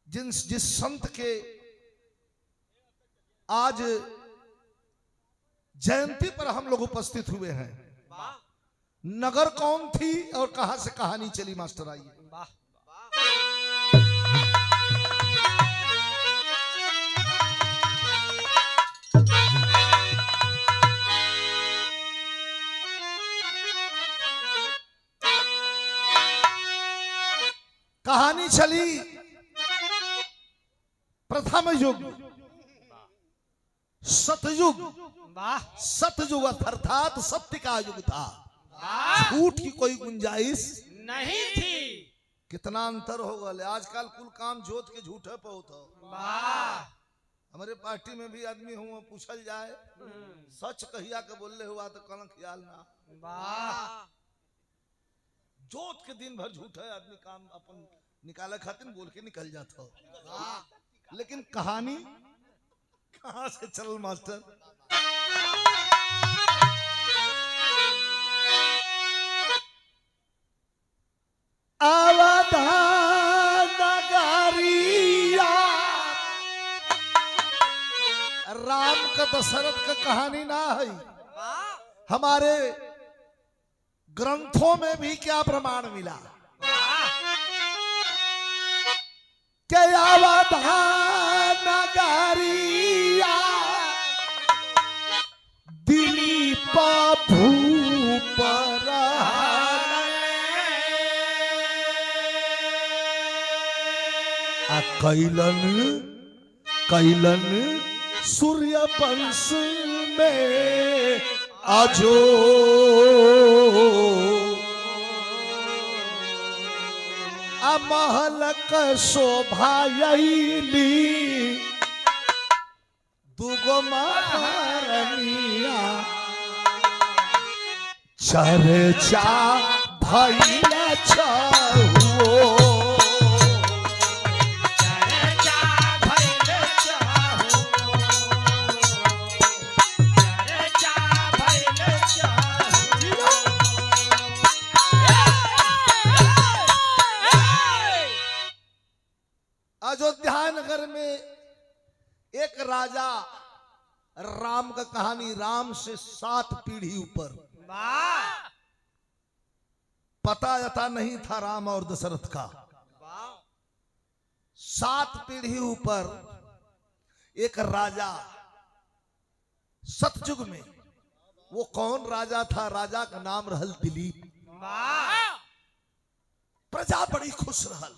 जिस संत के आज जयंती पर हम लोग उपस्थित हुए हैं, नगर कौन थी और कहां से कहानी चली, मास्टर आइए। कहानी चली प्रथम युग सतयुग। सतयुग अर्थात सत्य का युग था, झूठ की कोई गुंजाइश नहीं थी। कितना अंतर हो गया, आजकल कुल काम जोत के झूठे पे होता। हमारे पार्टी में भी आदमी हुआ पूछल जाए सच कहिया के बोले हुआ तो कल ख्याल ना, जोत के दिन भर झूठे आदमी काम अपन निकाले खातिर बोल के निकल जाता। लेकिन कहानी कहां से चल मास्टर। नगरिया राम का दशरथ का कहानी ना है, हमारे ग्रंथों में भी क्या प्रमाण मिला कि अवधा नगरिया दिलीप भूप कैलन कैलन सूर्य वंश में आजो महल शोभायली दुगो महारानिया चर्चा भइला छहुओ। अयोध्या नगर में एक राजा, राम का कहानी, राम से 7 पीढ़ी ऊपर, पता यता नहीं था राम और दशरथ का। 7 पीढ़ी ऊपर एक राजा सतयुग में। वो कौन राजा था? राजा का नाम रहल दिलीप। प्रजा बड़ी खुश रहल,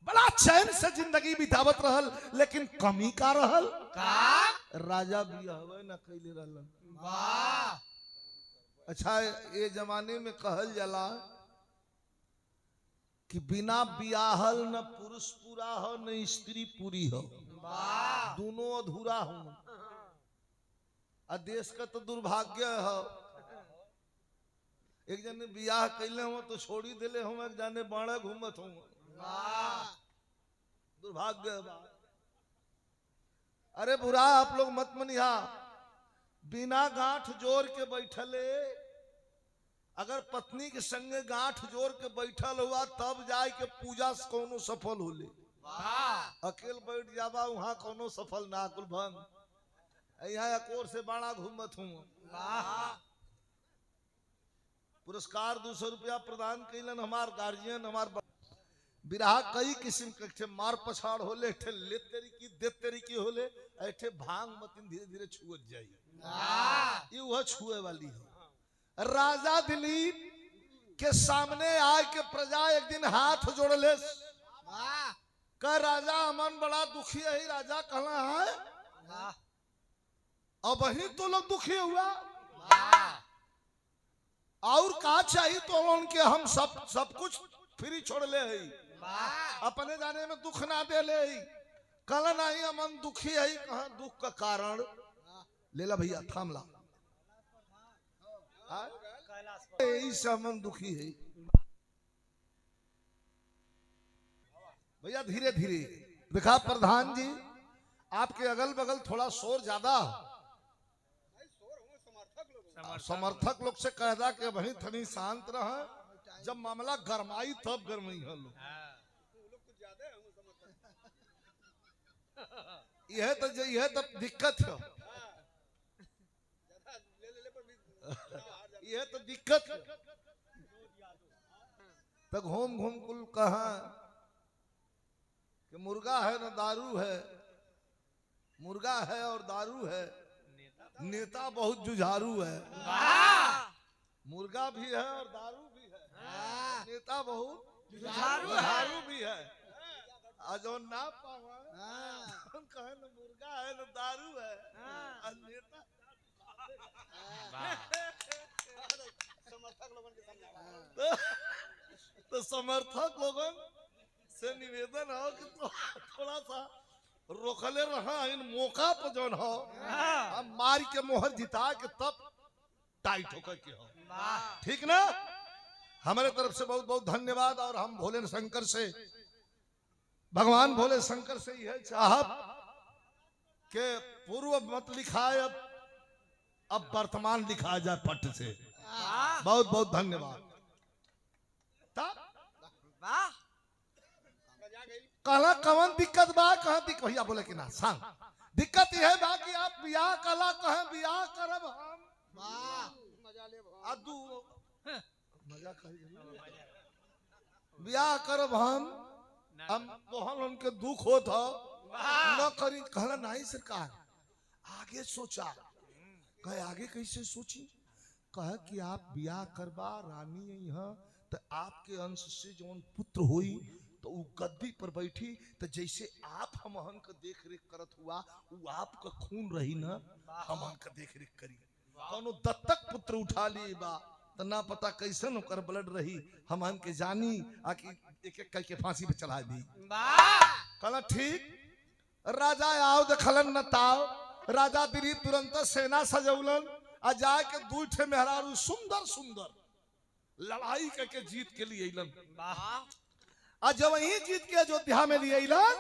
बड़ा चैन से जिंदगी बितावत रहल। लेकिन कमी का रहल राजा भी हवे न कैले रहलन। अच्छा, ये जमाने में कहल जाला कि बिना बियाहल न पुरुष पूरा हो न स्त्री पूरी हो, दोनों अधूरा हो। देश का तो दुर्भाग्य है, एक जने बियाह कैले हो तो छोड़ी दिले हो, एक जने बाणे घूमत हो। दुर्भाग्य। अरे बुरा आप लोग मत मनिहा, बिना गांठ जोड़ के बैठले, अगर पत्नी के संगे गांठ जोड़ के बैठल हुआ तब जाए के पूजा कोनो सफल होले। अकेल बैठ जावा वहां कोनो सफल ना, कुल भंग। यहाँ अकोर से बाणा घूमत हूँ। पुरस्कार 200 रुपया प्रदान कैलन हमार गार्जियन। हमार बिरहा कई किस्म के, मार पछाड़ होले, ले तेरी की दे तेरी की होले, ऐठे भांग मतिन धीरे धीरे छुअत जाई। ये वह छुए वाली है। राजा दिलीप के सामने आए के प्रजा एक दिन हाथ जोड़ ले, कह राजा अमन बड़ा दुखी है। राजा कहला है अब ही तो लोग दुखी हुआ, और का चाहिए तो उनके हम सब कुछ फ्री छोड़ ले है, अपने जाने में दुख ना दे ले। कल नहीं अमन दुखी है, कहा दुख का कारण लेला भैया थामला, इस अमन दुखी है भैया। धीरे धीरे देखा प्रधान जी, आपके अगल बगल थोड़ा शोर ज्यादा, समर्थक लोग से कहदा कि वही थनी शांत रहे, जब मामला गरमाई तब गरमाई है लोग। यह तो दिक्कत है, यह तो दिक्कत है। तो घूम घूम कुल कहा कि मुर्गा है ना दारू है, मुर्गा है और दारू है, नेता बहुत जुझारू है। मुर्गा भी है और दारू भी है, नेता बहुत जुझारू भी है। जो ना पावा कहे न मुर्गा है न दारू है और नेता तो समर्थक लोगन से निवेदन हो कि थोड़ा सा रोकले रहा इन मौका पर जौन हो हम मार के मोहर जिता के तब टाइट होकर के हो, ठीक ना। हमारे तरफ से बहुत बहुत धन्यवाद। और हम भोले शंकर से, भगवान भोले शंकर से यह चाहत के पूर्व मत लिखाए, अब वर्तमान लिखा जाए पट से। बहुत बहुत धन्यवाद। कहला कवन दिक्कत बा, कहा दिक्कत भैया बोले कि ना सांग दिक्कत यह बा कि आप बियाह कला कहे बियाह करब हम अदू मजा बियाह करब हम तोहन उनके दुख होत हो न करी। कहला नहीं सरकार आगे सोचा। कहे आगे कैसे सोची? कहे कि आप बियाह करबा रानी यहाँ तो आपके अंश से जौन पुत्र हुई तो वो गद्दी पर बैठी तो जैसे आप हमहन का देख रेख करत हुआ वो आपका खून रही ना हमहन का देख रेख करी। कौनो दत्तक पुत्र उठा लिए बा तो ना पता कैसे नौकर ब्लड रही हमहन के जानी आकि एक एक करके फांसी पे चढ़ा दी। कहला ठीक। राजा आओ देखलन न ताओ, राजा दिली तुरंत सेना सजौलन आ जाए के दू ठे मेहरारू सुंदर सुंदर लड़ाई करके जीत के लिए अइलन। आ जब वही जीत के अयोध्या में लिए अइलन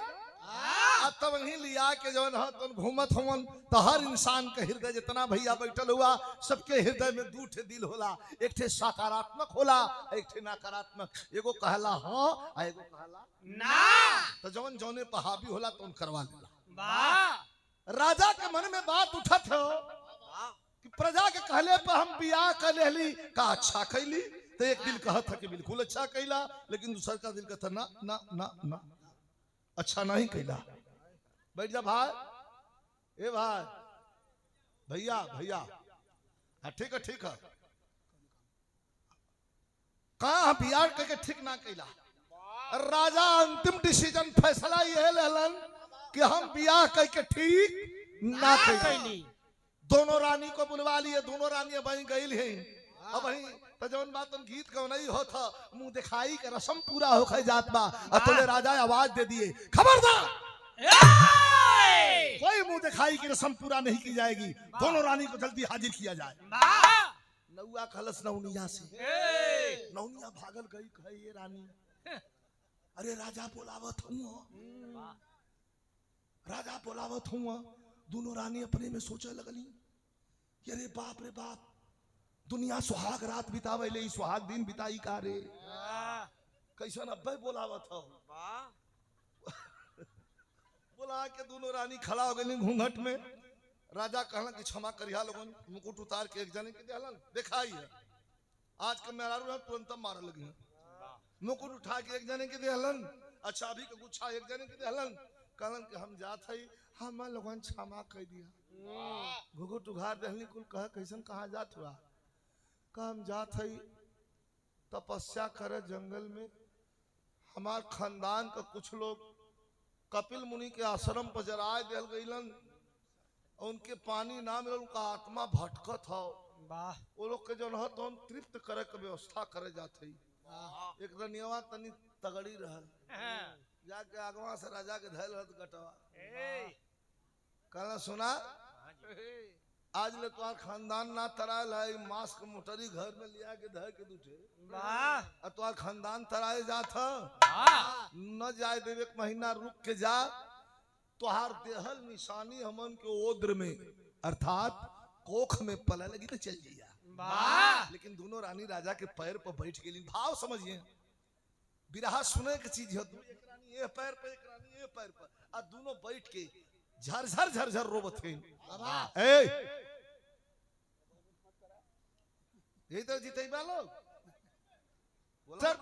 तब वही लिया के जवन तो घूमत होवन तो हर इंसान के हृदय जितना भैया बैठल हुआ सबके हृदय में दू ठे दिल होला, एक ठे सकारात्मक होला एक ठे नकारात्मक। एगो कहला हाँ आ एगो कहला ना। तो जवन जौने पर हावी होला तो करवा लेला। राजा के मन में बात उठत हो कि प्रजा के कहले पर हम बियाह कर लेली का अच्छा कैली। तो एक दिल कहत था कि बिल्कुल अच्छा कैला, लेकिन दूसरा का दिल कहता ना ना ना ना अच्छा नहीं कैला। बैठ जा भाई, ए भाई भैया भैया हाँ ठीक है ठीक है। कहा बियाह करके ठीक ना कैला। राजा अंतिम डिसीजन फैसला यह लेलन कि हम बियाह करके ठीक ना कैली। दोनों रानी को बुलवा लिए, दोनों रानियां वहीं गई हैं। अब वहीं तो जौन बात हम गीत का नहीं होता मुंह दिखाई के रस्म पूरा होकर जात बा और तोले राजा आवाज दे दिए खबरदार कोई मुंह दिखाई की रस्म पूरा नहीं की जाएगी, दोनों रानी को जल्दी हाजिर किया जाए। नौआ खलस नौनिया से, नौनिया भागल गई कहे ये रानी अरे राजा बोलावत हूँ, राजा बोलावत हूँ। दोनों रानी अपने में सोचे लगली अरे बाप रे बाप दुनिया सुहाग रात बितावे ले सुहाग दिन बिताई का रे कैसा नब्बे बोलावत हो। बोला के दोनों रानी खड़ा हो गई घूंघट में। राजा कहला कि क्षमा करिया लोगन, मुकुट उतार के एक जने के देहलन दिखाई है आज के मेहरारू तुरंत मारे लगी है। मुकुट उठा के एक जने के देहलन, अच्छा अभी के गुच्छा एक जने के देहलन। कहलन कि हम जात है हम लोगन क्षमा कर दिया। घुघुट उघार दहली कुल कह कैसन कहाँ जात हुआ। हम जात है तपस्या करे जंगल में, हमार खानदान का कुछ लोग कपिल मुनि के आश्रम पर जराए दिल गईलन, उनके पानी ना मिलल, उनका आत्मा भटकत हो। वो लोग के जो तो हम तृप्त करे के व्यवस्था करे जाते ही। एक रनियवा तनी तगड़ी रहल, जाके आगवा से राजा के धैल गटवा कहला सुना आज ले तुम्हार खानदान ना तरायल है, मास्क मोटरी घर में लिया के धर के दूठे तुम्हार खानदान तराए जात न जाए देवे एक महीना रुक के जा। तुहार देहल निशानी हमन के ओद्र में अर्थात कोख में पला लगी तो चल जिया। लेकिन दोनों रानी राजा के पैर पर बैठ गई। भाव समझिए बिरहा सुने की चीज हो, एक रानी ये पैर पे एक रानी ये पैर पर, और दोनों बैठ के झरझर झरझर रोबत हैं। यही तो जीते लोग सर।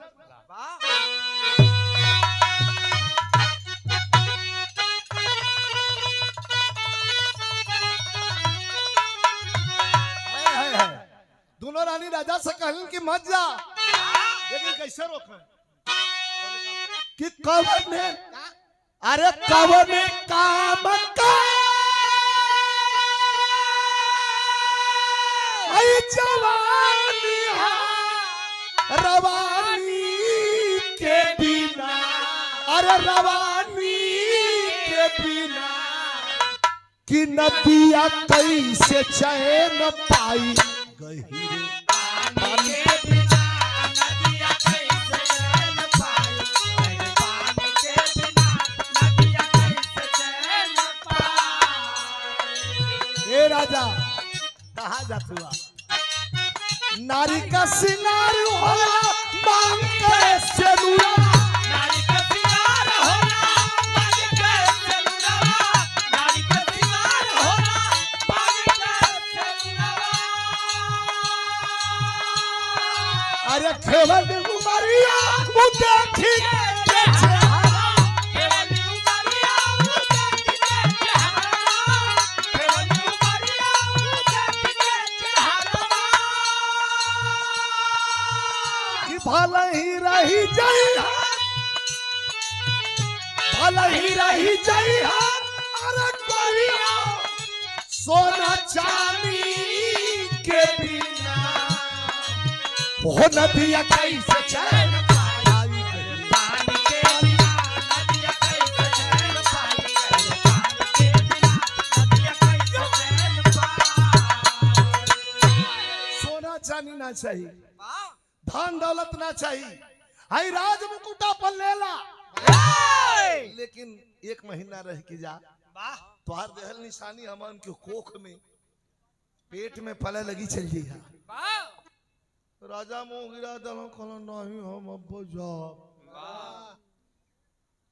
दोनों रानी राजा से कहलन कि मत जा, लेकिन कैसे रोके कि कवन ने, अरे कवन काम का जवानी रवानी के बिना, अरे रवानी के बिना कि नदिया कैसे चैन पाई गई पानी के बिना, नदिया कैसे चैन पाई पानी के बिना, नदिया कैसे चैन पाई। ए राजा कहाँ जात हुआ, नारी का सिंगार होला मांग के सेनुरा, नारी का सिंगार होला मांग के सेनुरा, नारी का सिंगार होला मांग के सेनुरा। अरे खेवल उमरिया उ देखी के चेहरा, खेवल उमरिया उ देखी के चेहरा, खेवल उमरिया उ देखी के चेहरा। भला ही रही जई, भला ही रही जई, अरे कोरिया सोना चांदी के बिना वो नदिया कैसे चैन पाई पानी के बिना, नदिया कैसे चैन पाई पानी के बिना, नदिया कैसे चैन पाई। सोना चांदी ना चाहिए, धन दौलत ना चाहिए, हाई राज मुकुटा पर लेला, लेकिन एक महीना रह के जा, तुहार देहल निशानी हमन के कोख में पेट में पले लगी चल जी। राजा मुंह गिरा दलो कहलो नहीं हम अब जा,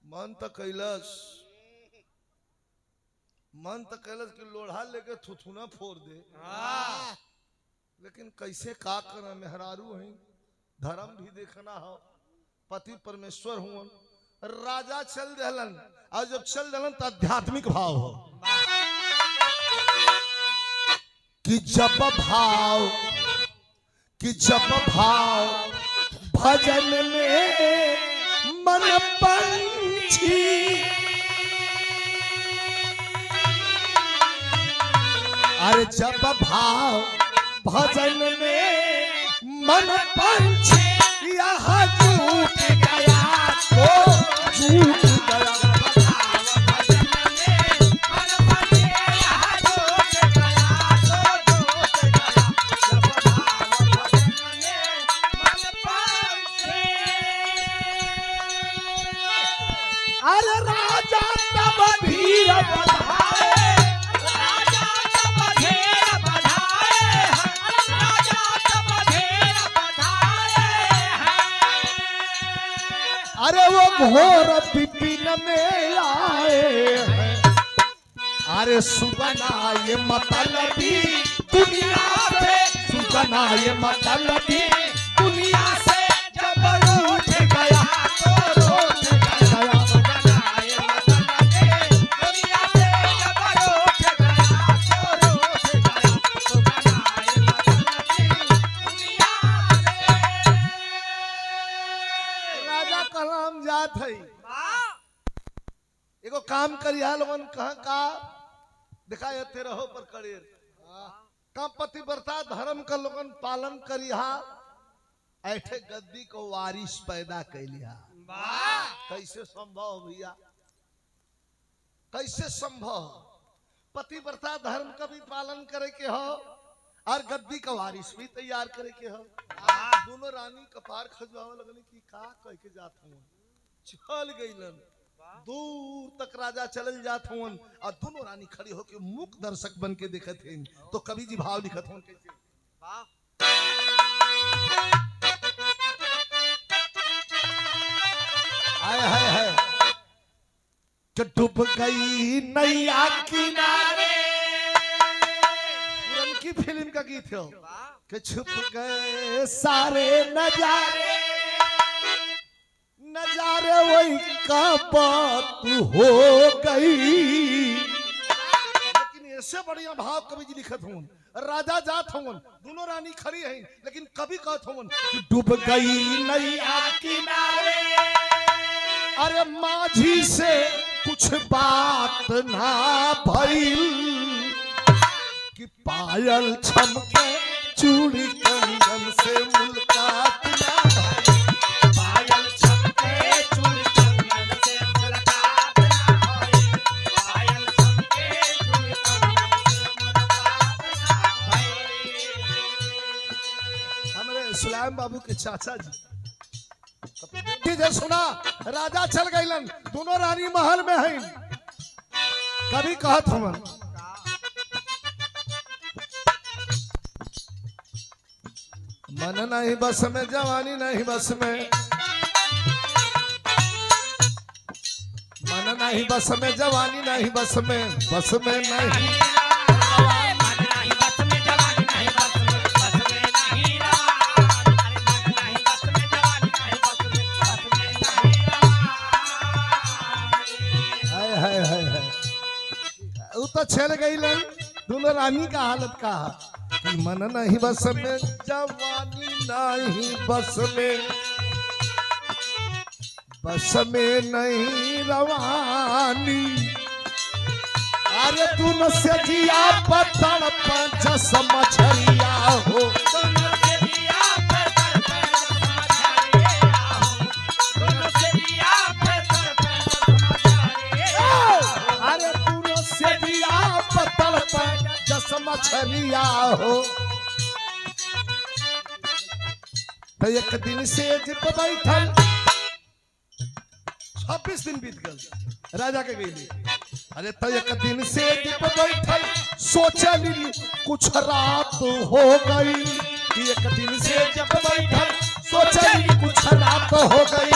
मन त कैलस, मन त कैलस कि लोढ़ा लेके थुथुना फोड़ दे, लेकिन कैसे का कर, मेहरारू है, धर्म भी देखना हो, पति परमेश्वर हुआ। राजा चल दहलन, और जब चल दहलन तो आध्यात्मिक भाव हो कि जब भाव, कि जब भाव भजन में मन पंछी, अरे जब भाव भजन में मन पंछी यहाँ टूट गया तो टूट गया, मन पंछी यहाँ टूट गया तो टूट गया, जब भाव भजन में मन पंछी। अरे राजा तब धीर बधाए, राजा तब धीर बधाए, राजा तब धीर बधाए। अरे वो घोर विपिन में आए हैं, अरे सुगना ये मतलबी दुनिया से, सुगना ये मतलबी दुनिया से जब रूठ गया तो रूठ गया, सुगना ये मतलबी दुनिया से जब रूठ गया तो रूठ गया, सुगना ये मतलबी दुनिया से। राजा कलाम जात है, एगो काम करिया लोगन कहा का दिखा रहो पर करेर का पतिव्रता धर्म का लोगन पालन करिया, ऐठे गद्दी को वारिस पैदा कैलिया। कैसे संभव भैया, कैसे संभव, पतिव्रता धर्म का भी पालन करे के हो और गद्दी का वारिस भी तैयार करे के हो। दोनों रानी कपार खजवावे लगनी कि का कह के जात हूं, चल गईलन दूर तक राजा चल जात हूं, और दोनों रानी खड़ी होके मूक दर्शक बन के देखत हैं। तो कवि जी भाव लिखत हूं कैसे, हाय हाय हाय जो डूब गई नैया किनारे, पुरनकी फिल्म का गीत हो कि छुप गए सारे नजारे, नजारे वही का बात हो गई। लेकिन ऐसे बढ़िया भाव कवि जी लिखत हूं, राजा जात हूं, दोनों रानी खड़ी हैं, लेकिन कभी कहत हूं डूब गई नैया किनारे, अरे माझी से कुछ बात ना भइल कि पायल छमके चूड़ी कंगन से मुलाकात ना भइल, पायल छमके चूड़ी कंगन से मुलाकात ना भइल, पायल छमके चूड़ी कंगन से मुलाकात ना भइल। हमारे सुलाइम बाबू के चाचा जी जे सुना राजा चल गईलन, दोनों रानी महल में हैं, कभी कहत हम मन नहीं बस में, जवानी नहीं बस में, मन नहीं बस में, जवानी नहीं बस में, बस में नहीं तो चल गई दोनों रानी का हालत का कि मन नहीं बस में, जवानी नहीं बस में, बस में नहीं रवानी, अरे तू से जिया पत्थर पंच मछलिया हो, मछलिया हो। तो एक दिन से जिप बैठल 26 दिन बीत गए राजा के गई, अरे तो एक दिन से जिप बैठल सोचली कुछ रात हो गई, एक दिन से जब बैठल सोचली कुछ रात हो गई,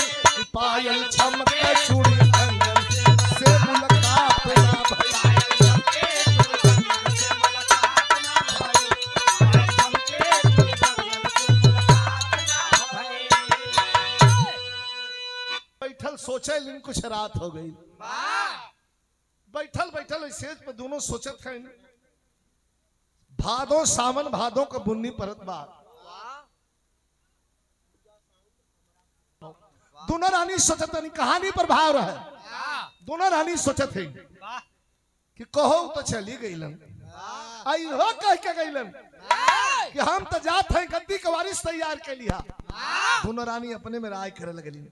पायल छमके चूड़ी कंगन से मुलाकात ना भइल, सोचे लेकिन कुछ रात हो गई, बैठल बैठल सेज पे दोनों सोचत हैं, भादो सावन भादो का बुन्नी परत बा, दोनों रानी सोचत नहीं, कहानी पर भाव रहे, दोनों रानी सोचत है कि कहो तो चली गईलन, आई हो कह के गईलन कि हम तो जात हैं गद्दी का वारिस तैयार के लिया, दोनों रानी अपने में राय करे लगली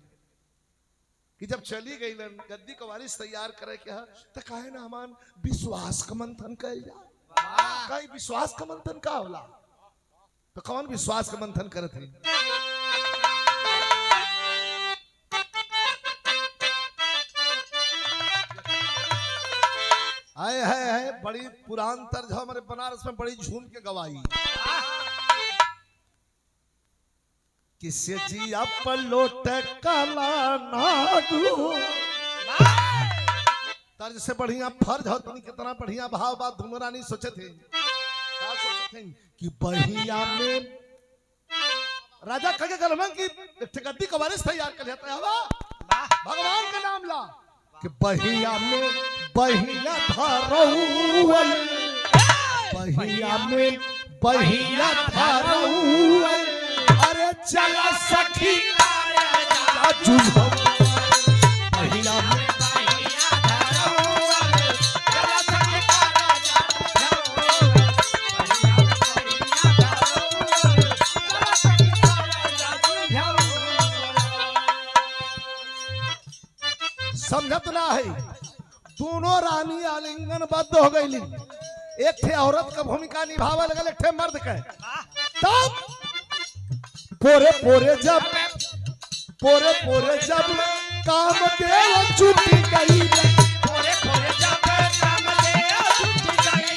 कि जब चली गई गद्दी का वारिस तैयार करे क्या तो काहे ना हमान विश्वास का मंथन कइल जा, कई विश्वास का मंथन का होला, तो कौन विश्वास का मंथन करत है, आए है बड़ी पुरान तर्ज हमारे बनारस में बड़ी झूम के गवाही, किसे जिया पलोट काला नाडू, तर्ज से बढ़िया फर्ज हो, तुम कितना बढ़िया भाव बात दोनों रानी सोचे थे, क्या सोचे थे कि बहिया में राजा कहे गलमन की गद्दी का वारिस तैयार कर लेता है, भगवान का नाम ला कि बहिया में बहिया धरौल, बहिया में बहिया धरौल, अरे चला सखी बहिया में समझत ना है, दोनों रानी आलिंगन बद्ध हो गई, एक थे औरत का भूमिका निभावे लगल, एक थे मर्द के, तब पोरे पोरे जब काम देव छूटी गई, पोरे पोरे जब काम देव छूटी गई,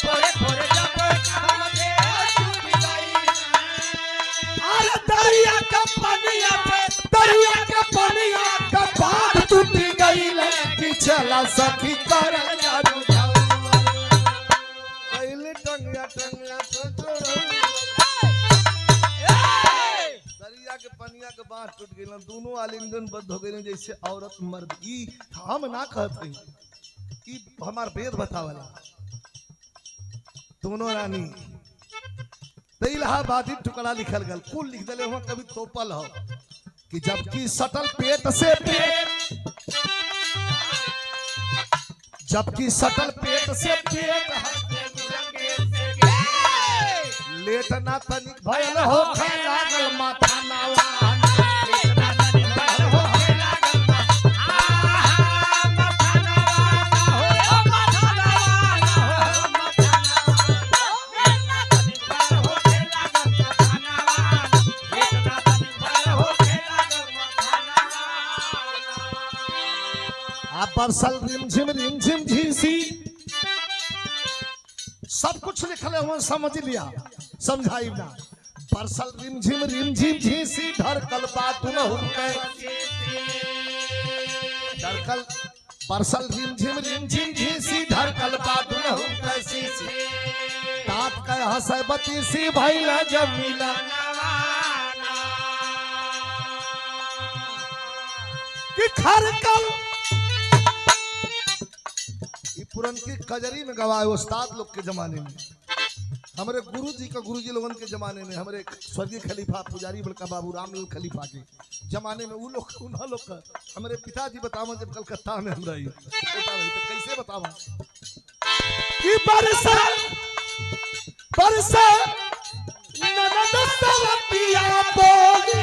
पोरे पोरे जब काम देव छूटी गई, अरे दरिया का पनिया पे, दरिया का पनिया चला सखी कर जादू पहले टंगिया टंगिया दरिया के पनिया के बांध टूट गई दोनों आलिंगन बद्ध हो गए जैसे औरत मर्द ई हम ना कहते ई हमार वेद बतावला दोनों रानी इलाहाबादी टुकड़ा लिखल गल कुल लिख दिले हुआ कभी तोपल हो कि जबकि सटल पेट से पेट जबकि सटल पेट से पेट लेटना तनिक भयल हो लागल माथा नावा बरसल रिमझिम झीसी सब कुछ लिखले हुआ समझ लिया समझाई ना बरसल रिमझिम झीसी धरकल बातुन धरकल बरसल रिमझिम झीसी धरकल बातुन तात कह हंसे बतीसी भइला जमीला कि खरकल पुरन की कजरी में गवाए उस्ताद लोग के जमाने में हमारे गुरुजी लोगन के जमाने में हमारे स्वर्गीय खलीफा पुजारी बड़का बाबू रामलाल खलीफा के जमाने में वो लोग उन्होंने लोग हमारे पिताजी बतावा जब कलकत्ता में हम रही तो कैसे बतावा कि बरसा ननद सवतिया बोली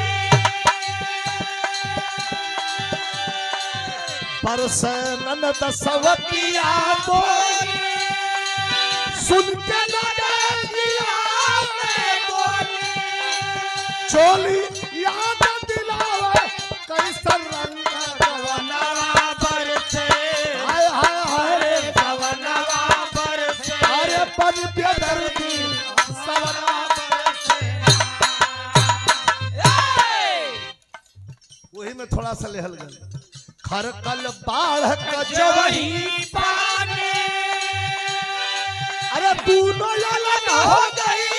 बरसा ननद सवतिया बोली सुन के चोली याद दिलावे कैसन रंग गवनवा बरसे हाय हाय हाय गवनवा बरसे अरे पवित्र धरती सवनवा बरसे वही में थोड़ा सा लेहल गल खरकल बाढ़ कजवही पानी अरे दोनों अलग हो गई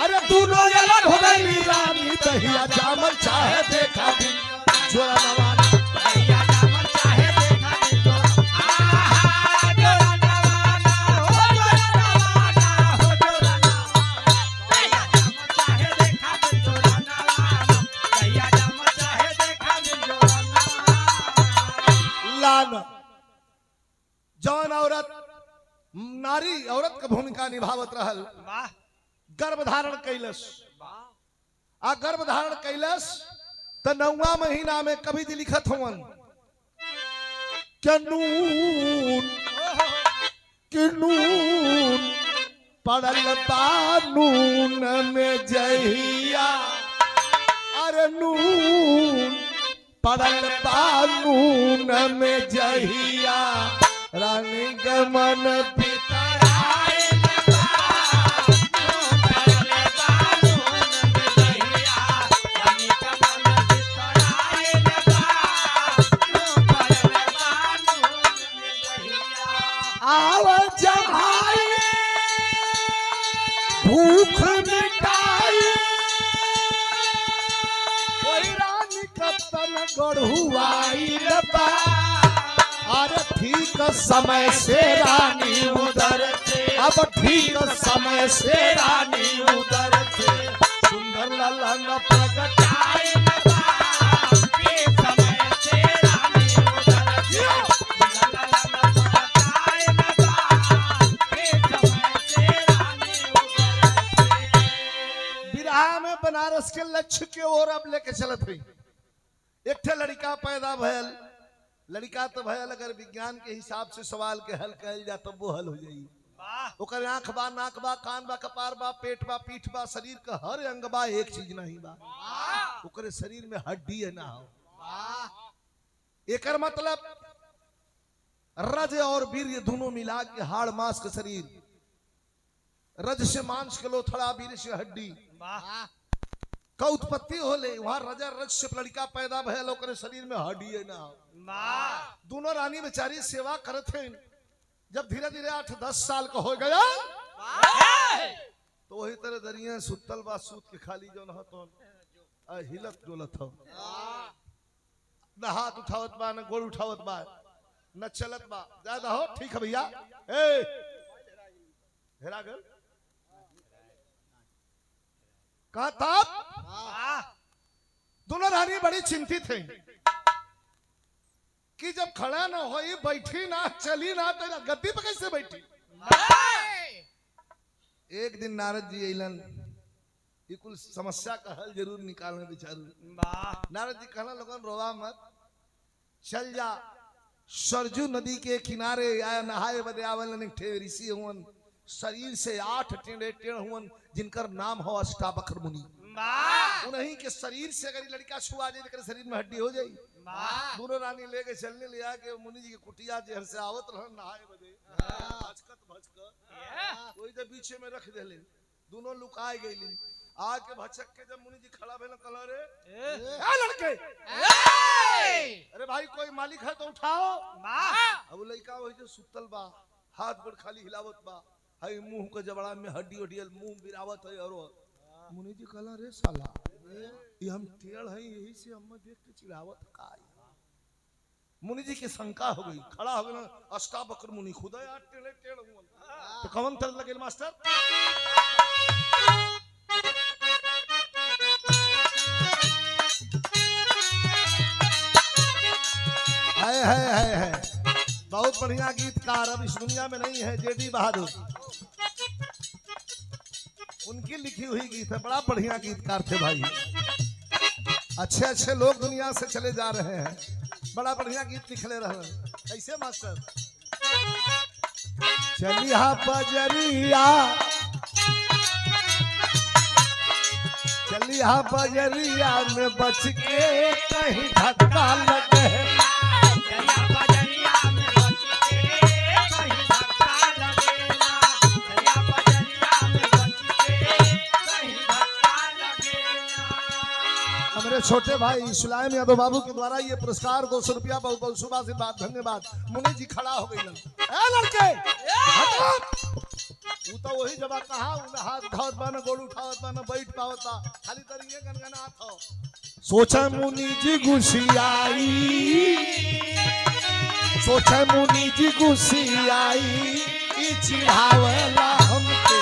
अरे दोनों अलग हो गई रानी दहिया जामन चाहे देखा भी जोरा नवाना दहिया जामन चाहे देखा भी जोरा नवाना हो जोरा नवाना हो जोरा नवाना दहिया जामन चाहे देखा भी जोरा नवाना दहिया जामन चाहे देखा भी जोरा नवाना लाना जौन औरत नारी औरत का भूमिका निभावत रहल वाह गर्भधारण कैलस आ गर्भधारण कैलस तो 9वां महीना में कवि जी लिखत हुवन कि नून पड़ल बानून में जहिया अरे नून पड़ल बानून में जहिया रानी गमन पितर भूख मिटाई रानी कतन गढ़ुआई अरे ठीक समय से रानी उधर थे अब ठीक समय से रानी उधर थे सुंदर ललन प्रगटाई बनारस के लक्ष्य के ओर अब लेके चलत हुई एक ठे लड़का पैदा भयल लड़का तो भयल अगर विज्ञान के हिसाब से सवाल के हल कल जा तब वो हल हो जाई ओकर आंख बा नाक बा कान बा कपार बा पेट बा पीठ बा शरीर का हर अंग बा एक चीज नहीं बा ओकरे शरीर में हड्डी है ना हो एकर मतलब रज और वीर्य दोनों मिला के हाड़ मांस का शरीर रज से मांस के लोथड़ा वीर्य से हड्डी का उत्पत्ति होले वहां रजा रज से लड़का पैदा भयल ओकरे शरीर में हड्डी ना दोनों रानी बेचारी सेवा करत हैं। जब धीरे धीरे 8-10 साल का हो गया तो वही तरह दरिया सुतल बा सूत के खाली जो न तो हिलत डोलत हो न हाथ उठावत बा न गोड़ उठावत बा न चलत बा ज्यादा हो ठीक है भैया ए हेरा गल कहा था दोनों रानी बड़ी चिंतित हैं कि जब खड़ा ना होई बैठी ना चली ना तो गद्दी पे कैसे बैठी। एक दिन नारद जी अलन ये कुल समस्या का हल जरूर निकालने बेचारू। नारद जी कहना लोगन रोवा मत चल जा सरजू नदी के किनारे आया नहाए बदे आवल ऋषि हुवन शरीर से 8 टेढ़ हुवन जिनकर नाम हो अष्टावक्र मुनि। उन्हीं के शरीर से अगर लड़का छुआ जाए शरीर में हड्डी हो जाए। दोनों रानी लेके चलने लिया के मुनि जी की कुटिया जहर से आवत रह नहाए बदे भचकत भचकत वही जब बीचे में रख देले दोनों लुकाए गई आके भचक के जब मुनि जी खड़ा भेल कहला रे ए लड़के अरे भाई कोई मालिक है तो उठाओ। अब लड़का वही जो सुतल बा हाथ गोड़ खाली हिलावत बा हई मुंह के जबड़ा में हड्डी उडियल मुंह बिरावत है। और मुनि जी कहला रे साला ये हम टेढ़ है यही से हम देख के चिढ़ावत का। मुनि जी की शंका हो गई खड़ा हो गया अष्टावक्र मुनि खुदा यार टेढ़ हुआ तो कौन तरह लगे मास्टर है बहुत बढ़िया गीतकार अब इस दुनिया में नहीं है जेडी बहादुर उनकी लिखी हुई गीत है बड़ा बढ़िया गीतकार थे भाई। अच्छे अच्छे लोग दुनिया से चले जा रहे हैं बड़ा बढ़िया गीत लिखले रहे। कैसे मास्टर चलिया बजरिया चलिया बजरिया में बच के कहीं धक्का लगे छोटे भाई सुलाइम यादव बाबू के द्वारा ये पुरस्कार 200 रुपया बहुत बहुत शुभ आशीर्वाद धन्यवाद। मुनि जी खड़ा हो गई लड़के तो वही जब कहा हाथ उठावत बा न गोड़ उठावत बा न बैठ पावत बा खाली तरिए गनगनात हो। सोचा मुनि जी गुस्सियाई सोचा मुनि जी गुस्सियाई ई चिढ़ावला हमके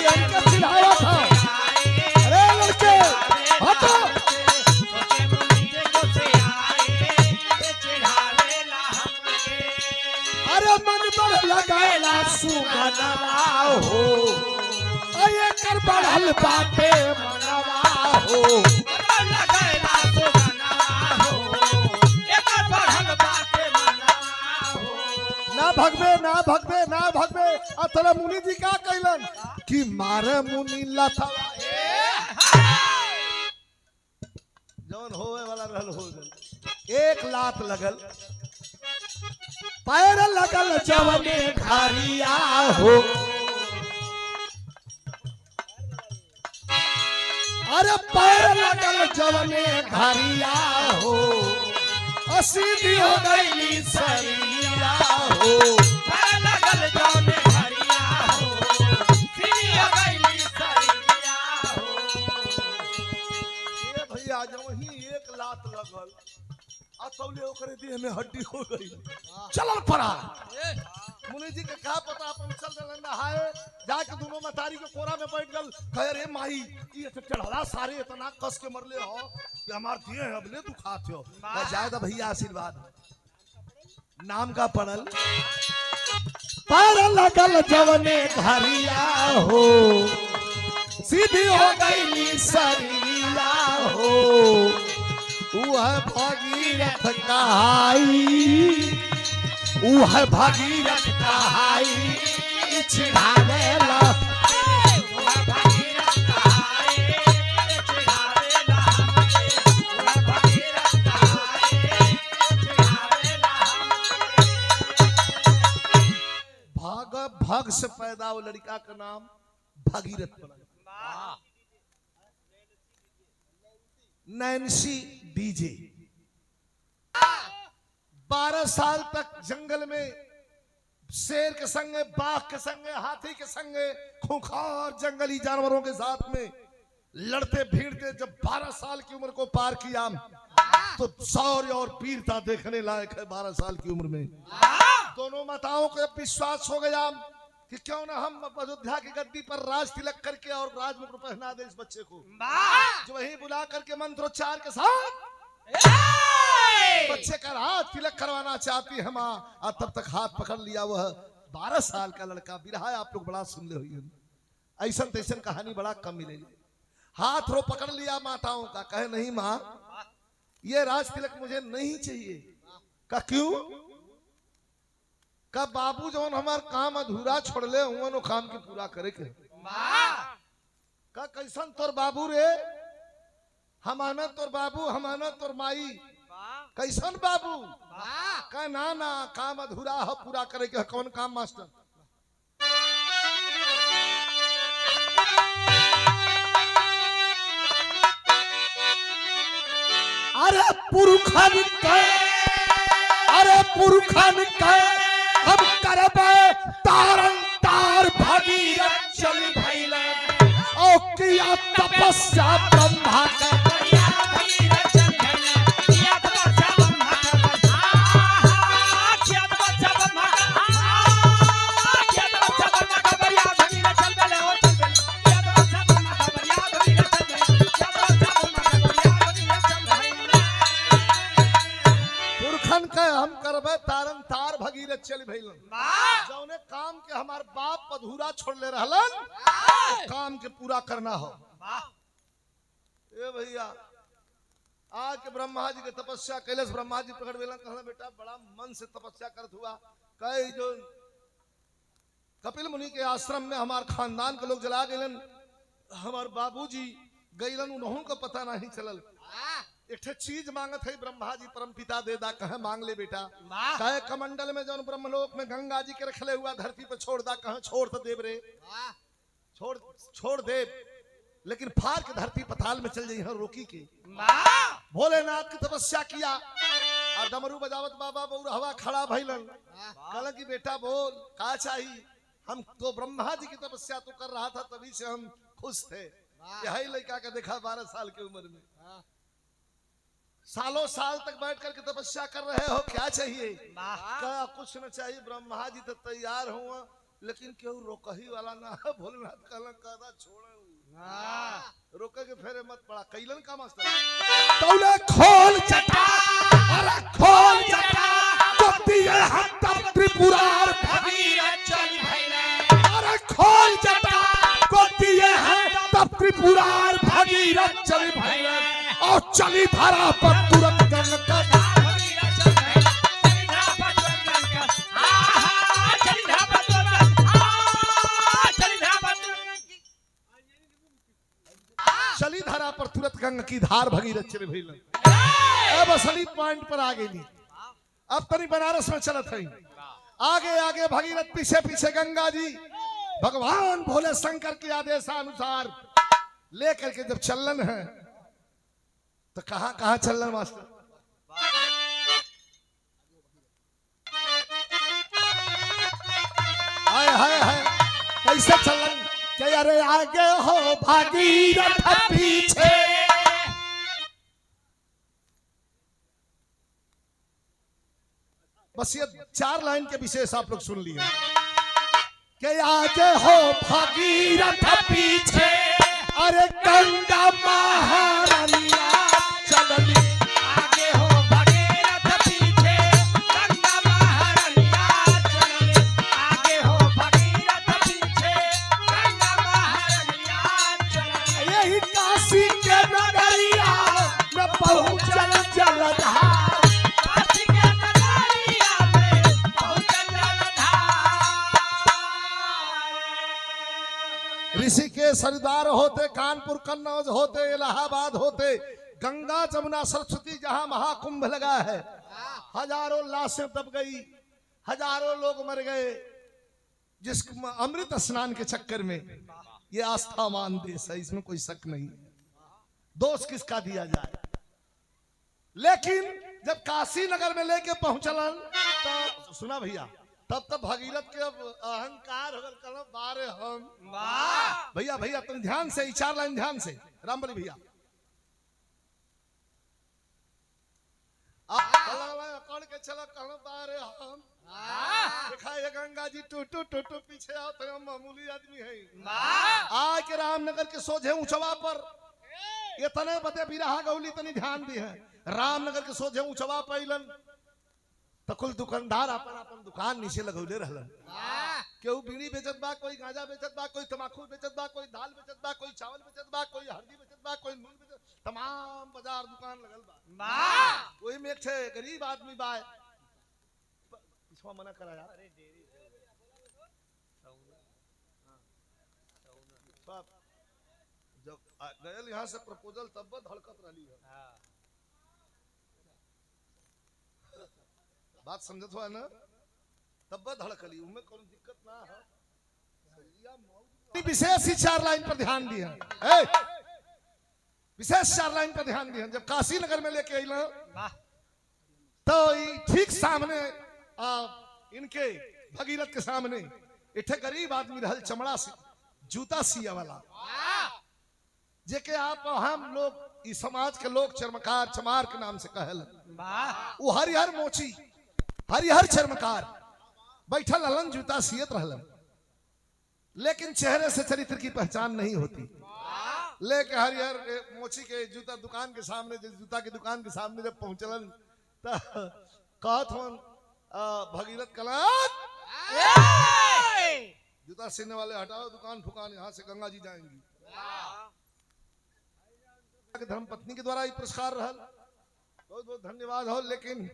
ये हमके चिढ़ावा था। अरे लड़के हटो लगाएला सुगनवा हो ये कर बढ़ल बाटे मनवा हो लगाएला सुगनवा हो ये कर बढ़ल बाटे मनवा हो। ना भगवे ना भगवे अतरे मुनि जी का कहलन कि मारे मुनि लथा जौन होवे वाला रहल हो गल एक लात लगल पैर लगल जवने घरिया हो। अरे पैर लगल जवने घरिया हो सीधी हो गई सरिया हो पैर लगल जवने घरिया हो सीधी हो गई सरिया हो। ये भैया जब ही एक लात लगल अतौले ओकरे देह में हड्डी हो गई चलल पड़ा। मुनि जी के क्या पता अपन चल रहे नहाए जाके दोनों मतारी के कोरा में बैठ गल कहे रे माई ये तो चढ़ला सारे इतना कस के मरले हो कि हमार दिए अबले दुखात हो जायदा भैया आशीर्वाद नाम का पड़ल पर लगल जवने घरिया हो सीधी हो गई सरिया हो वह भागीरथ कहाई चिढ़ावेला भाग से पैदा वो लड़का का नाम भागीरथ पड़ा। नैन्सी डीजे 12 साल तक जंगल में शेर के संगे, बाघ के संगे, हाथी के संगे, खूंखार जंगली जानवरों के साथ में लड़ते भीड़ते जब 12 साल की उम्र को पार किया तो शौर्य और वीरता देखने लायक है। 12 साल की उम्र में दोनों माताओं को विश्वास हो गया कि क्यों ना हम अयोध्या की गद्दी पर राज तिलक करके और राजमुकुट पहना दे इस बच्चे को। जो वही बुला करके मंत्रोच्चार के साथ बच्चे का राज तिलक करवाना चाहती है माँ। और तब तक हाथ पकड़ लिया वह 12 साल का लड़का। बिरहा आप लोग बड़ा सुन ले हुई, ऐसा तैसन कहानी बड़ा कम मिलेगी। हाथ रो पकड़ लिया माताओं का, कहे नहीं माँ ये राज तिलक मुझे नहीं चाहिए। का क्यों? का बाबू जो हमार काम अधूरा छोड़ ले हुआ काम के पूरा करे के। का कैसन तोर बाबू रे? हमाना तोर बाबू, हमाना तोर माई। कैसन बाबू? का ना ना काम अधूरा है पूरा करे के। कौन काम मास्टर? अरे पुरखन के, अरे पुरखन के हम करबे तारन तार भगीरथ चल भइले। ओ किया तपस्या ब्रह्मा के, किया भगीरथ चल भइले। किया तपस्या ब्रह्मा के, किया तपस्या ब्रह्मा के, किया तपस्या ब्रह्मा के बढ़िया भगीरथ चल भइले। हो चल भइले। किया तपस्या ब्रह्मा के बढ़िया भगीरथ चल भइले। किया तपस्या ब्रह्मा के बढ़िया भगीरथ चल भइले। पुरखन के हम करबे तारन तार भगीरथ चल भइलन। जौने काम के हमार बाप अधूरा छोड़ ले रहलन काम के पूरा करना हो। ए भैया आज के ब्रह्मा जी के तपस्या कैलाश ब्रह्मा जी पकड़ वेलन, कहला बेटा बड़ा मन से तपस्या करत हुआ। कई जो कपिल मुनि के आश्रम में हमार खानदान के लोग जला गइलन, हमार बाबूजी गइलन, उन्हों को पता नहीं चलल। एक चीज मांगत है ब्रह्मा जी परम पिता दे दा, कहे मांग ले बेटा। कहे कमंडल में जौन ब्रह्मलोक में गंगा जी के रखले हुआ धरती पर छोड़ दा, कहे छोड़ तो देव रे, छोड़ देव, लेकिन फार के धरती पताल में चल जाई रोकी के। भोलेनाथ की तपस्या किया और डमरू बजावत बाबा बउरहवा खड़ा भइलन। कहला कि बेटा बोल का चाहिए? हम तो ब्रह्मा जी की तपस्या तो कर रहा था तभी से हम खुश थे। यही लड़का का देखा 12 साल की उम्र में सालों साल तक बैठ करके तपस्या कर रहे हो, क्या चाहिए? क्या कुछ न चाहिए। ब्रह्मा जी तो तैयार हुआ लेकिन क्यों रोकही वाला ना है। भोलेनाथ कहला छोड़े रोके के फेरे मत पड़ा। कैलन का मास्टर तौले खोल जटा, अरे खोल जटा गोती है हम त्रिपुरार भगीरथ चल भइले। अरे खोल जटा गोती है हम त्रिपुरार भगीरथ चल भइले। और चली धारा पर तुरंत गंगा भगीरथ चल भइले। चली धारा पर तुरंत गंगा, आहा चली धारा पर तुरंत, आहा चली धारा पर तुरंत, चली धारा पर तुरंत गंगा की धार भगीरथ चल भइले। अब असली पॉइंट पर आ गई। अब तनी बनारस में चलत है, आगे आगे भगीरथ, पीछे पीछे गंगा जी। भगवान भोले शंकर के आदेशानुसार लेकर के जब चलन है तो कहां कहां चलन मास्टर? हाय हाय हाय कैसे चलन? कि अरे आगे हो भगीरथ पीछे, बस ये 4 लाइन के विशेष आप लोग सुन लिए। कि आगे हो भगीरथ पीछे, अरे गंगा महारानिया चलनी। आगे हो भगीरथ पीछे, गंगा महारानिया चलनी। आगे हो भगीरथ पीछे, गंगा महारानिया चलनी। यही काशी के नगरिया में पहुंचल जलधार, काशी के नगरिया में पहुंचल जलधार। ऋषिकेश हरिद्वार होते, कानपुर कन्नौज होते, इलाहाबाद होते, गंगा जमुना सरस्वती जहां महाकुंभ लगा है, हजारों लाशें दब गई, हजारों लोग मर गए जिस अमृत स्नान के चक्कर में। ये आस्थावान देश है, इसमें कोई शक नहीं। दोष किसका दिया जाए? लेकिन जब काशी नगर में लेके पहुंचलन तो सुना भैया, तब भगीरथ के अब अहंकार हो गल, कहल बारे हम भैया भैया तुम ध्यान से 4 लाइन ध्यान से रामबली भैया। कौन के चला कहल बारे हम देखा ये गंगा जी टूटू टूटू पीछे आओ तो हम मामूली आदमी है। आज के रामनगर के सोझे ऊंचवा पर ये तने बते बिरहा गौली तनी ध्यान दी है। रामनगर के सोझे ऊंचवा पैलन तो कुल दुकानदार अपन अपन दुकान नीचे लगौले रहलन। केहू बीड़ी बेचत बा, कोई गांजा बेचत बा, कोई तमाकू बेचत बा, कोई दाल बेचत बा, कोई चावल बेचत बा, कोई हल्दी बेचत बा, कोई नून बेचत, तमाम बाजार दुकान लगल बा। वही में एक छे गरीब आदमी बा, पिछवा मना कराया जब गयल यहाँ से प्रपोजल तब धड़कत रही है। बात समझत हुआ ना, तब धड़कली उनमें कोई दिक्कत ना है। विशेष ही 4 लाइन पर ध्यान दिया, विशेष 4 लाइन पर ध्यान दिया। जब काशी नगर में लेके अल तो ठीक सामने इनके भगीरथ के सामने इथे गरीब आदमी रहल, चमड़ा से जूता सिया वाला, जेके आप हम लोग इस समाज के लोग चर्मकार चमार के नाम से कहल। वो हरिहर मोची हरिहर चर्मकार बैठल रहलन, जूता सियत रहलन, लेकिन चेहरे से चरित्र की पहचान नहीं होती। लेके हरिहर मोची के जूता दुकान के सामने, जूता की दुकान के सामने जब पहुंचलन तो कहत हन भगीरथ कलात जूता सीने वाले हटाओ दुकान फुकान, यहाँ से गंगा जी जाएंगी। धर्म पत्नी के द्वारा ही पुरस्कार रहल, बहुत बहुत धन्यवाद हो। लेकिन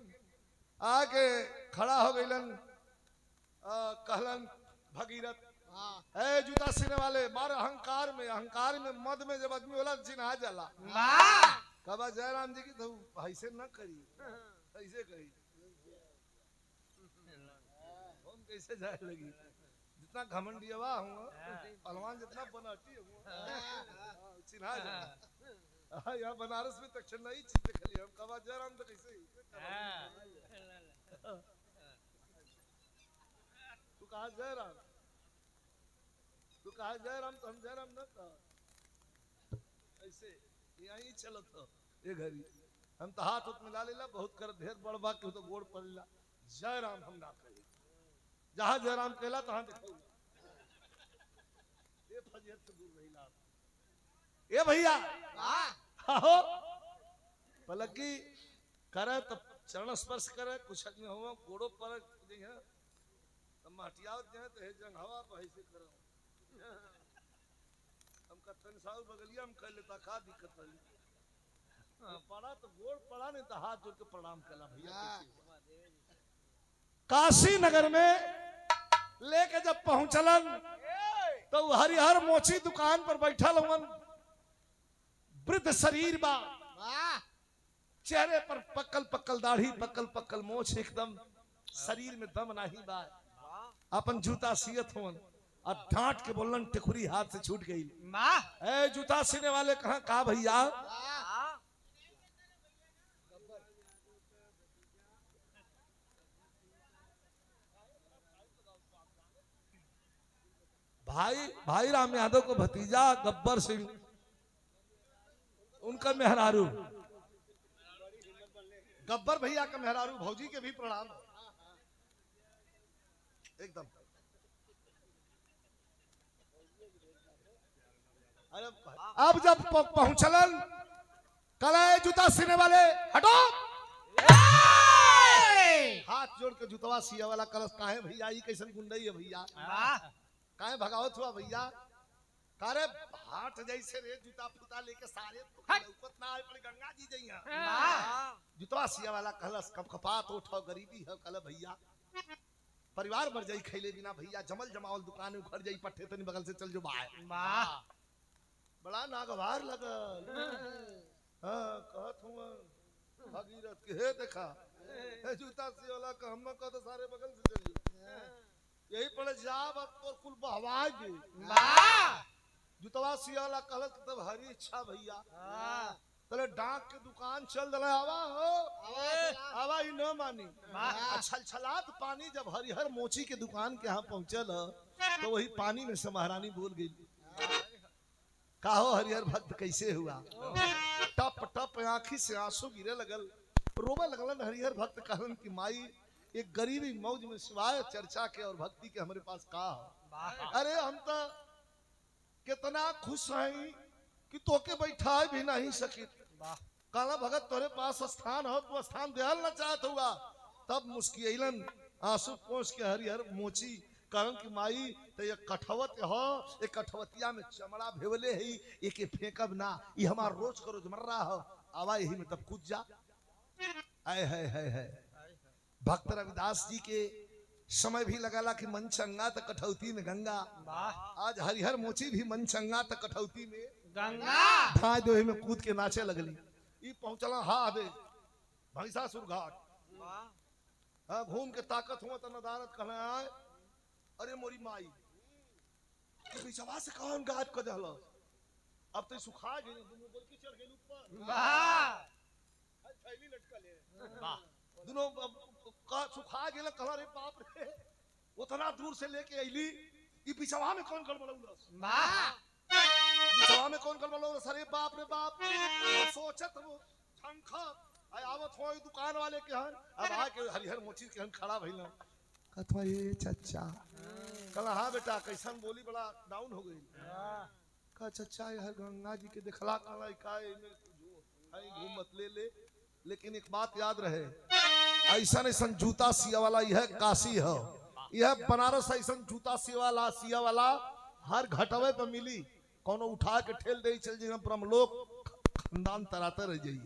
आके खड़ा हो गईलन, कहलन भगीरथ ए जूता सीने वाले, मारे अहंकार में मद में जब आदमी वाला चिन्हा जाला। कबा जयराम जी की तो ऐसे न करी, ऐसे करी हम कैसे जाए लगी। जितना घमंडियावा हूँ पहलवान जितना बनाटी हूँ चिन्हा जाला। यहाँ बनारस में तक नहीं चीज खली हम कबा जयराम तो कैसे तू कहा जयराम, तू कहा जयराम तो हम जयराम न कहा, ऐसे यही चलत हो ये घड़ी। हम तो हाथ उत मिला लेला, बहुत कर ढेर बड़ बा के तो गोड़ पड़ेला। जयराम हम ना कहे, जहां जयराम कहला तहां देखो ये फजियत से दूर नहीं ला। ए भैया हो पलकी करे तो चरण स्पर्श करे, कुछ आदमी हो गोड़ों पर है तो माटिया तो हे जंघवा पर ऐसे करो। हम कथन साल बगलिया हम कह लेता का दिक्कत है, पड़ा तो गोड़ पड़ा नहीं तो हाथ जोड़ के प्रणाम कला भैया। काशी नगर में लेके जब पहुंचलन तो हरिहर मोची दुकान पर बैठल हुन, वृद्ध शरीर बा, चेहरे पर पक्कल पक्कल दाढ़ी, पक्कल पक्कल मोछ, एकदम शरीर में दम नहीं बा। अपन जूता सियत हुन और डांट के बोलन, टिकुरी हाथ से छूट गई। ए जूता सीने वाले कहा का भैया, भाई राम यादव को भतीजा गब्बर सिंह, उनका मेहरारू गब्बर भैया का मेहरारू भौजी के भी प्रणाम एकदम। अरे अब जब पहुंचलन कलाए जूता सीने वाले हटो, हाथ जोड़ के जूतवा सिया वाला कलश काहे भैया, ये कैसन गुंडई है भैया, काहे भगावत हुआ भैया। कारे हाथ जैसे रे जूता फूटा लेके सारे उकत ना आए पर गंगा जी जइया। जूतवा सिया वाला कहलस कब कपात उठो गरीबी है, कल भैया परिवार मर जाई खैले बिना भैया, जमल जमावल दुकान उखड़ जाई, पट्टे तनी बगल से चल जो बाय। बड़ा नागवार लगल। हां कहत हुआ भगीरथ के हे देखा हे जूता सिया वाला का हम का तो सारे बगल से चल जो, यही पड़े जाब अब तो कुल बहवा दे। जूतवा सिया वाला कहलत तब हरी इच्छा भैया, तले डाक के दुकान चल दला आवा हो आवा ही न मानी छलछलात पानी जब हरिहर मोची के दुकान के यहाँ पहुंचल तो वही पानी में से महारानी बोल गई का हो हरिहर भक्त कैसे हुआ टप टप आंखी से आंसू गिरे लगल रोबा लगलन हरिहर भक्त कहलन कि माई एक गरीबी मौज में सिवाय चर्चा के और भक्ति के हमारे पास का हो अरे हम तो कितना खुश हैं कि तोके बैठा भी नहीं सकी काला भगत तोरे पास स्थान हो तो स्थान देहल ना चाहत हुआ तब मुस्किलन आंसू पोंछ के हरिहर मोची कहन कि माई तो ये कठवत हो ये कठवतिया में चमड़ा भेवले है ये के फेंकब ना ये हमार रोज का रोजमर्रा हो आवा यही में तब कूद जा आए है भक्त रविदास जी के समय भी लगाला कि मन चंगा तो कठौती में गंगा आज हरिहर मोची भी मन चंगा तो कठौती में गंगा भाई दोहे में कूद के नाचे लगली ई पहुंचला हा दे भैंसासुर घाट हाँ घूम के ताकत हुआ तो नदारत कहना आए अरे मोरी माई बिचवा से कौन गायब कर दहल अब तो सुखा गई दोनों बोल के चढ़ गई ऊपर वाह थैली लटकल है वाह दोनों का सुखा गेल कहला रे बाप रे उतना दूर से लेके आईली ई बिचवा में कौन गड़बड़ौलस वाह बिचवा में कौन गड़बड़ौलस अरे बाप रे बाप सोचत वो झंखा आय आवत हो दुकान वाले के हन अब आके हरिहर मोची के हन खड़ा भइला कथवा ये चचा कहला हां बेटा कैसन बोली बड़ा डाउन हो गई का चचा यह गंगा जी के दिखला कहला काए में जो आई घूम मत ले लेकिन एक बात याद रहे ऐसा ऐसा जूता सिया वाला यह काशी है यह बनारस ऐसा जूता सिया वाला हर घटवे पे मिली कोनो उठा के ठेल दे चल जी हम लोग खानदान तराते रह जाइए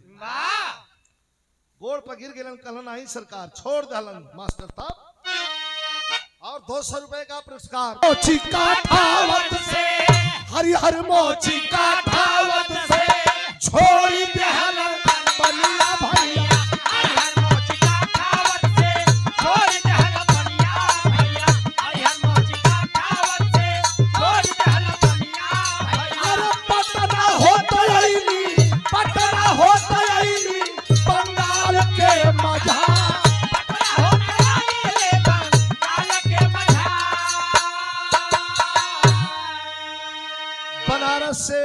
गोड़ पर गिर गए कहलन नहीं सरकार छोड़ दहलन मास्टर साहब और 200 रुपए का पुरस्कार मोची का ठावत से हरिहर मोची का ठावत से छोड़ी दहल बनिया भैया हरिहर मोची का ठावत से छोड़ी दहल बनिया भैया हरिहर मोची का ठावत से छोड़ी दहल बनिया भैया अरे पटना होत आईली बंगाल के मझा बनारस से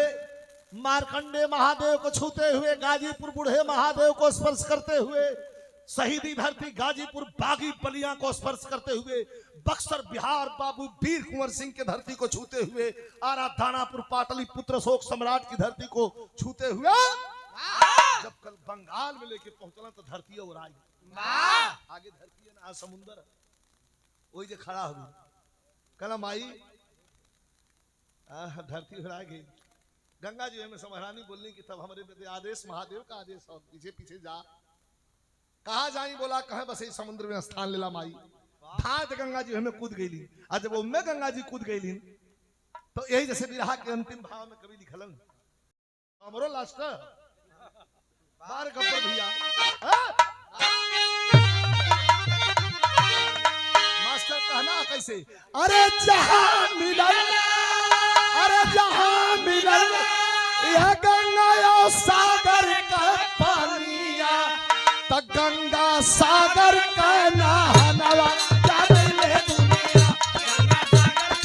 मार्कंडे महादेव को छूते हुए गाजीपुर बूढ़े महादेव को स्पर्श करते हुए शहीदी धरती गाजीपुर बागी बलिया को स्पर्श करते हुए बक्सर बिहार बाबू वीर कुंवर सिंह के धरती को छूते हुए आरा दानापुर पाटलिपुत्र अशोक सम्राट की धरती को छूते हुए जब कल बंगाल में लेके पहुंचना तो धरती और आई आगे धरती है ना समुंदर वही जो खड़ा हुई कहला माई धरती भरा गई गंगा जी हमें महारानी बोलनी कि तब हमारे आदेश महादेव का आदेश और पीछे पीछे जा कहा जाई बोला कहे बस समुद्र में स्थान लेला माई भात गंगा जी हमें कूद गई आज जब उनमें गंगा जी कूद गई तो यही जैसे विरहा के अंतिम भाव में कवि लिखलन हमरो लास्ट बार गब्बर भैया मास्टर कहना कैसे अरे जहां मिलन यह गंगा और सागर का पानिया तो गंगा सागर का नहानवा जाने ले दुनिया गंगा सागर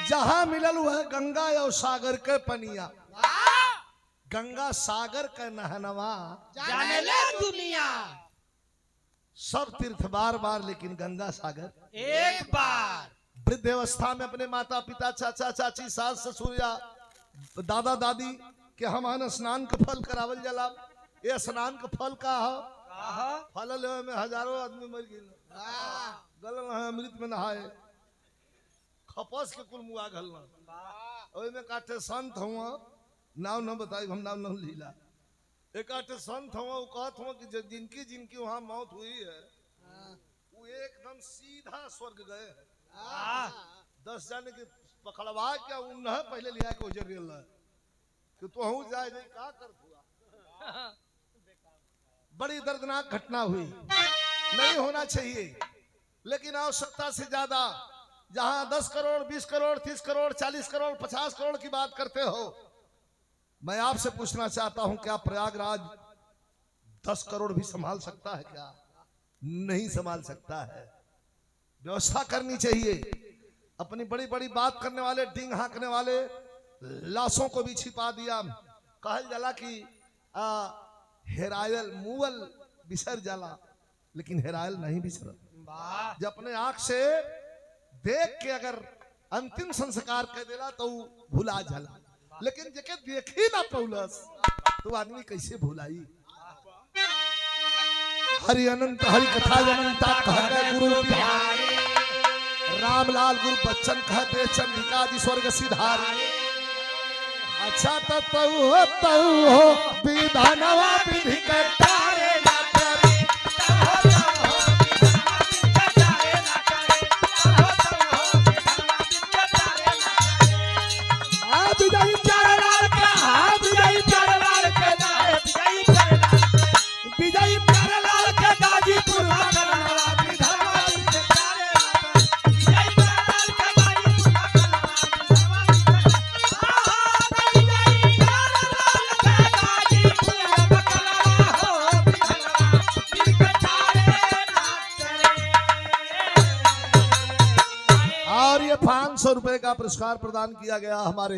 जहां मिलल वह गंगा और सागर के पनिया गंगा सागर का नहनवा जाने ले दुनिया सब तीर्थ बार बार लेकिन गंगा सागर एक बार वृद्धावस्था में अपने माता पिता चाचा चाची सास ससुर या दादा दादी के हम स्नान का फल करावल जला ये स्नान का फल का हो फल लेवे में हजारों आदमी मर गए गल अमृत में नहाए खपस के कुल मुआ घलना ओई में काटे संत हुआ नाव न बताई हम नाव न लीला एक आटे संत हुआ वो कहत हुआ कि जिनकी जिनकी वहां मौत हुई है वो एकदम सीधा स्वर्ग गए हैं 10 जाने के पकड़वा क्या उन्हें पहले लिया के उजर गेल कि तू जाए नहीं का कर हुआ। बड़ी दर्दनाक घटना हुई, नहीं होना चाहिए, लेकिन आवश्यकता से ज्यादा जहां 10 करोड़ 20 करोड़ 30 करोड़ 40 करोड़ 50 करोड़ की बात करते हो, मैं आपसे पूछना चाहता हूं क्या प्रयागराज 10 करोड़ भी संभाल सकता है? क्या नहीं संभाल सकता है। व्यवस्था करनी चाहिए। अपनी बड़ी बड़ी बात करने वाले, डिंग हाँकने वाले लाशों को भी छिपा दिया। कहल जाला कि हेरायल मुअल बिसर जाला, लेकिन हेरायल नहीं बिसर। जब अपने आंख से देख के अगर अंतिम संस्कार कर देला तो भुला जाला, लेकिन जेके देखी ना पौलस तो आदमी कैसे भुलाई। हरि अनंत हरि कथा अनंता कहते गुरु बिहारी, रामलाल गुरु बच्चन कहते चंडिका जी स्वर्ग सिधारी। अच्छा तो हो विधानवा विधि कटारे ना करे, विजयी प्यारेलाल के विजयी प्यारेलाल के विजयी प्यारेलाल के गाजीपुर और ये 500 रुपए का पुरस्कार प्रदान किया गया हमारे